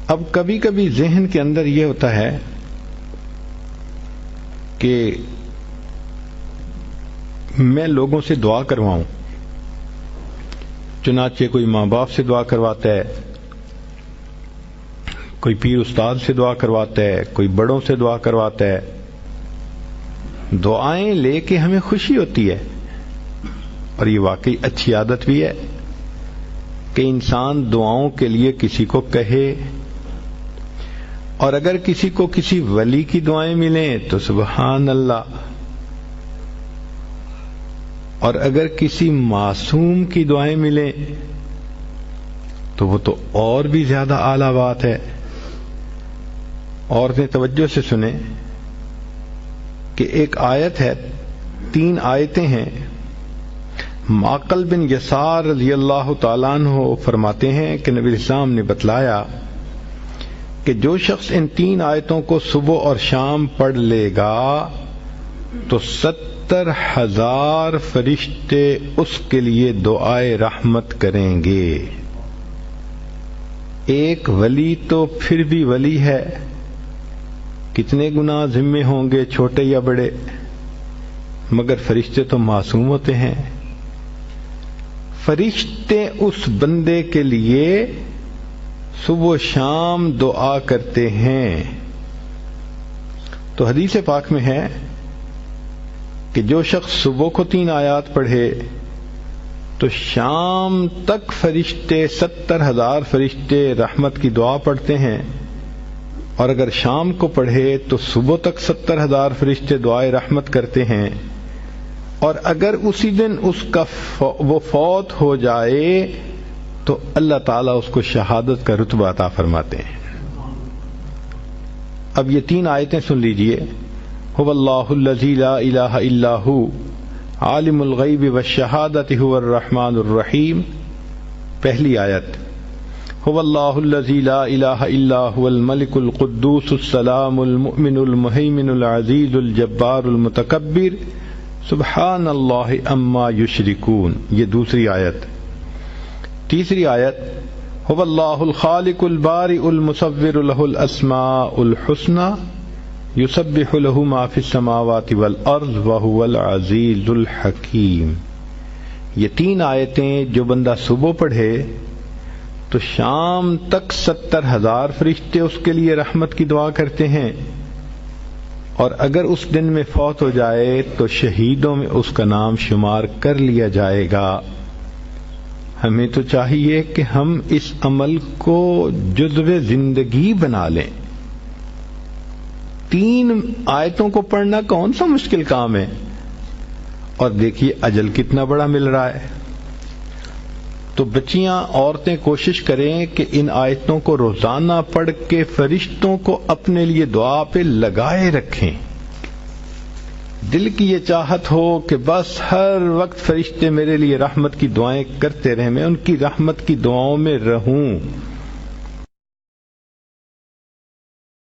اب کبھی کبھی ذہن کے اندر یہ ہوتا ہے کہ میں لوگوں سے دعا کرواؤں، چنانچہ کوئی ماں باپ سے دعا کرواتا ہے، کوئی پیر استاد سے دعا کرواتا ہے، کوئی بڑوں سے دعا کرواتا ہے. دعائیں لے کے ہمیں خوشی ہوتی ہے، اور یہ واقعی اچھی عادت بھی ہے کہ انسان دعاؤں کے لیے کسی کو کہے، اور اگر کسی کو کسی ولی کی دعائیں ملیں تو سبحان اللہ، اور اگر کسی معصوم کی دعائیں ملیں تو وہ تو اور بھی زیادہ اعلیٰ بات ہے. عورتیں توجہ سے سنیں کہ ایک آیت ہے، 3 آیتیں ہیں. معقل بن یسار رضی اللہ تعالیٰ عنہ فرماتے ہیں کہ نبی اسلام نے بتلایا کہ جو شخص ان 3 آیتوں کو صبح اور شام پڑھ لے گا تو 70,000 فرشتے اس کے لیے دعائے رحمت کریں گے. ایک ولی تو پھر بھی ولی ہے، کتنے گناہ ذمے ہوں گے چھوٹے یا بڑے، مگر فرشتے تو معصوم ہوتے ہیں. فرشتے اس بندے کے لیے صبح و شام دعا کرتے ہیں. تو حدیث پاک میں ہے کہ جو شخص صبح کو 3 آیات پڑھے تو شام تک فرشتے 70,000 فرشتے رحمت کی دعا پڑھتے ہیں، اور اگر شام کو پڑھے تو صبح تک 70,000 فرشتے دعائے رحمت کرتے ہیں، اور اگر اسی دن اس کا وہ فوت ہو جائے تو اللہ تعالیٰ اس کو شہادت کا رتبہ عطا فرماتے ہیں. اب یہ 3 آیتیں سن لیجئے. هو اللہ الذی لا الہ الا هو عالم الغیب والشہادۃ هو الرحمن الرحیم. پہلی آیت، هو اللہ الذی لا الہ الا هو الملک القدوس السلام المؤمن المہیمن العزیز الجبار المتکبر سبحان اللہ اما یشرکون. یہ دوسری آیت. تیسری آیت، هو اللہ الخالق البارئ المصور له الاسماء الحسنى یسبح له ما فی السماوات والارض وهو العزیز الحکیم. یہ 3 آیتیں جو بندہ صبح پڑھے تو شام تک 70,000 فرشتے اس کے لیے رحمت کی دعا کرتے ہیں، اور اگر اس دن میں فوت ہو جائے تو شہیدوں میں اس کا نام شمار کر لیا جائے گا. ہمیں تو چاہیے کہ ہم اس عمل کو جزو زندگی بنا لیں. 3 آیتوں کو پڑھنا کون سا مشکل کام ہے، اور دیکھیے اجل کتنا بڑا مل رہا ہے. تو بچیاں، عورتیں کوشش کریں کہ ان آیتوں کو روزانہ پڑھ کے فرشتوں کو اپنے لیے دعا پہ لگائے رکھیں. دل کی یہ چاہت ہو کہ بس ہر وقت فرشتے میرے لیے رحمت کی دعائیں کرتے رہیں، میں ان کی رحمت کی دعاؤں میں رہوں.